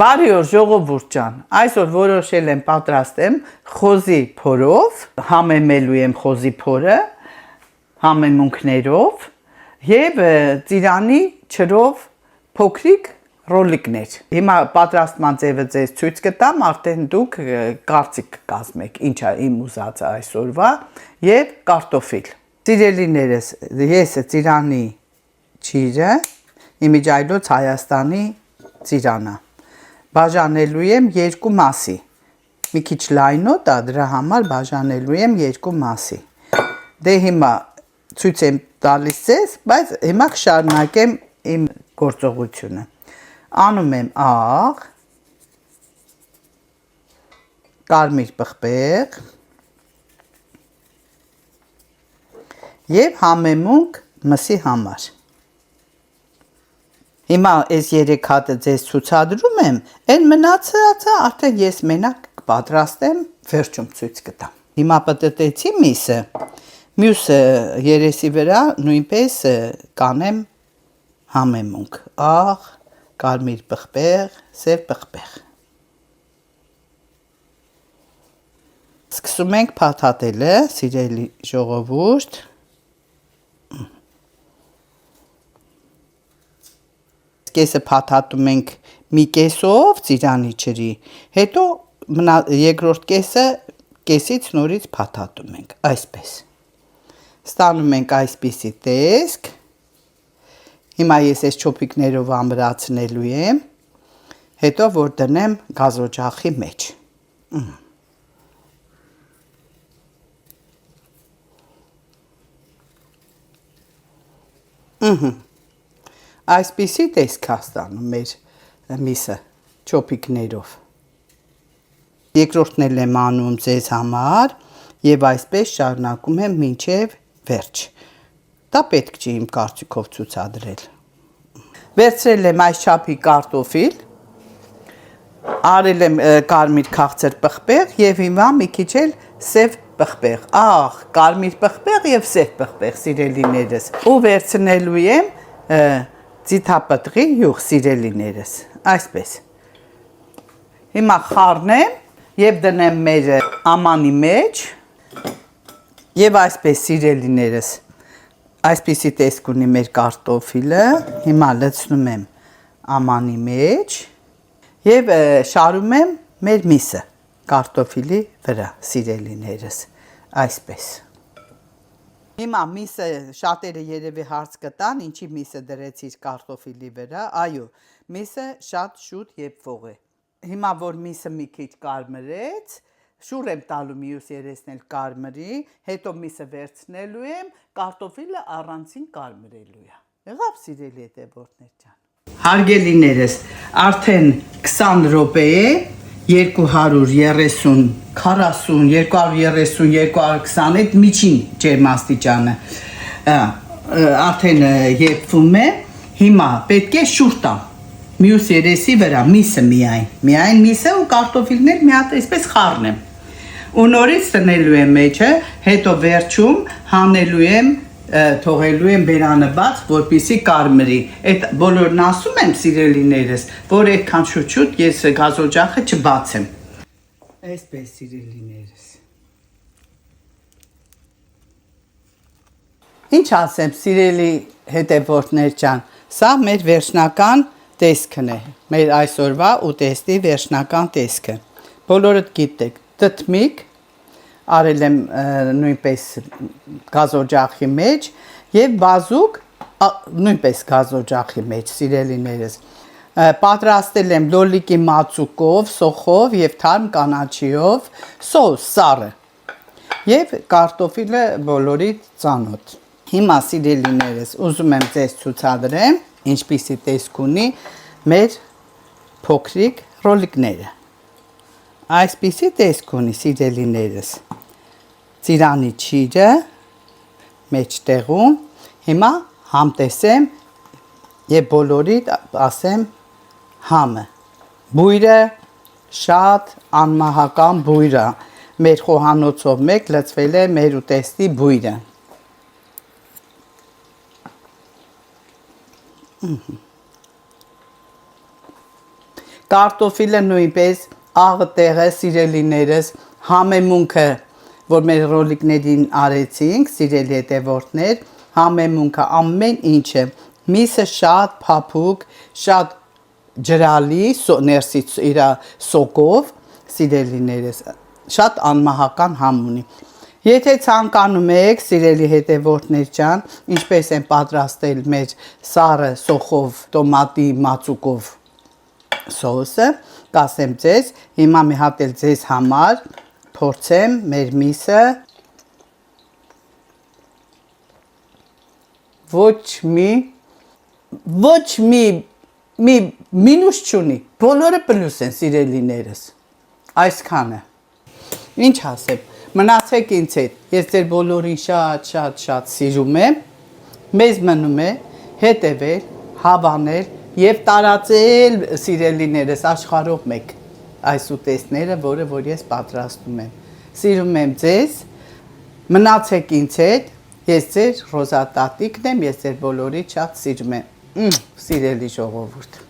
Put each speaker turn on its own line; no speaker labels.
Բարի օր ժողովուրդ ջան, այսօր որոշել եմ պատրաստեմ խոզի փորով, համեմելու եմ խոզի փորը, համեմունքներով եւ ծիրանի չրով փոքրիկ ռոլիկներ։ Հիմա պատրաստման ձևը ձեզ ցույց կտամ, արդեն դուք կարծիք կկազմեք, ինչ է իմ ուզածը այսօրվա եւ կարտոֆիլ։ Սիրելիներս, ես ծիրանի չիրը, իմիջայլոց Հայաստանի ծիրանը բաժանելու եմ երկու մասի, մի քիչ լայնոտ է, դրա համար բաժանելու եմ երկու մասի, դե հիմա ցույց եմ տալիս ձեզ, բայց հիմա կշարունակեմ իմ գործողությունը, անում եմ աղ, կարմիր պղպեղ և համեմունք մսի համար։ Հիմա այս 3 հատը ձեզ ցուցադրում եմ, այն մնացածը արդեն ես մենակ կպատրաստեմ, վերջում ցույց կտամ։ Հիմա պտտեցի միսը, մյուսը երեսի վրա նույնպես կանեմ համեմունք, աղ, կարմիր պղպեղ, սև պղպեղ։ Սկսում ենք փաթաթելը, սիրելի ժողովուրդ։ Կեսը փաթաթում ենք մի կեսով ծիրանի ջրի, հետո երկրորդ կեսը կեսից նորից փաթաթում ենք, այսպես։ Ստանում ենք այսպիսի տեսք։ Հիմա ես այս չոփիկներով ամրացնելու եմ, հետո որ դնեմ գազօջախի մեջ։ Այսպիսի տեսք է ստանում մեր միսը չոփիկներով։ Երկրորդն էլ եմ անում ձեզ համար եւ այսպես շարունակում եմ մինչեւ վերջ։ Դա պետք չի իմ կարծիքով ցուցադրել։ Վերցրել եմ այս չափի կարտոֆիլ, արել եմ կարմիր քաղցր պղպեղ եւ հիմա մի քիչ էլ սև պղպեղ, աղ, կարմիր պղպեղ եւ սև պղպեղ, սիրելիներս։ Ու վերցնելու եմ ձիթապտղի յուղ, սիրելիներս, այսպես։ Հիմա խառնեմ եւ դնեմ մեր ամանի մեջ եւ այսպես, սիրելիներս, այսպիսի տեսք ունի մեր կարտոֆիլը, հիմա լցնում եմ ամանի մեջ եւ շարում եմ մեր միսը կարտոֆիլի վրա, սիրելիներս, այսպես։ Հիմա միսը շատերը երևի հարց կտան, ինչի միսը դրեցիր կարտոֆիլի վրա, այո, միսը շատ շուտ եփվող է։ Հիմա որ միսը մի քիչ կարմրեց, շուռ եմ տալու մյուս երեսն էլ կարմրի, հետո միսը վերցնելու եմ, կարտոֆիլը առանցին կարմրելու է։ Եղավ սիրելի հետևորդներ ջան։ Հարգելիներս, արդեն 20 րոպե է, 230, 40, 230, 220 այդ միջին ջերմաստիճանը արդեն եփվում է, հիմա պետք է շուռ տամ, մյուս երեսի վրա միսը միայն միսը ու կարտոֆիլներ մի հատ այսպես խառնեմ, ու նորից տնելու եմ մեջը, հետո վերջում հանելու եմ, թողելու եմ բերանը բաց, որպեսզի կարմրի, այդ բոլորն ասում եմ սիրելիներս, որ այդքան շուտ ես գազօջախը չբացեմ, այսպես սիրելիներս։ Ինչ ասեմ սիրելի հետևորդներ ջան, սա մեր վերջնական տեսքն է, մեր այսօրվա ուտեստի վերջնական տեսքը, բոլորդ գիտեք, տտմիկ, արել եմ նույնպես գազօջախի մեջ եւ բազուկ նույնպես գազօջախի մեջ, սիրելիներս։ Պատրաստել եմ լոլիկի մածուկով, սոխով եւ թարմ կանաչիով, սոուս սառը եւ կարտոֆիլը բոլորի ծանոթ։ Հիմա սիրելիներս, ուզում եմ ձեզ ցուցադրեմ, ինչպիսի տեսք ունի մեր փոքրիկ ռոլիկները։ Այսպիսի տեսք ունի սիրելիներս, ծիրանի չիրը մեջտեղում, հիմա համտեսեմ եւ բոլորիդ ասեմ համը, բույրը շատ անմահական բույր է, մեր խոհանոցով մեկ լցվել է մեր ուտեստի բույրը։ Կարտոֆիլը նույնպես աղը տեղը սիրելիներս համեմունքը որ մեր ռոլիկներին արեցինք սիրելի հետևորդներ համեմունքը ամեն ինչը միսը շատ փափուկ շատ ջրալի ներսից իր սոկով սիրելիներս շատ անմահական համ ունի Եթե ցանկանում եք սիրելի հետևորդներ ջան ինչպես են պատրաստել մեր սառը սոխով տոմատի մածուկով սոուսը կասեմ ձեզ հիմա մի հատ էլ ձեզ համար փորձեմ մեր միսը ոչ մի մինուս չունի բոլորը պլյուս են սիրելիներս այսքանը ինչ ասեմ մնացեք ինձ հետ ես ձեր բոլորին շատ սիրում եմ մեզ մնում է հետևել հավանել եւ տարածել սիրելիներս աշխարհով մեկ այս ուտեստները որը որ ես պատրաստում եմ սիրում եմ ձեզ մնացեք ինձ հետ ես ձեր ռոզա տատիկն եմ ես ձեր բոլորի շատ սիրում եմ սիրելի ժողովուրդ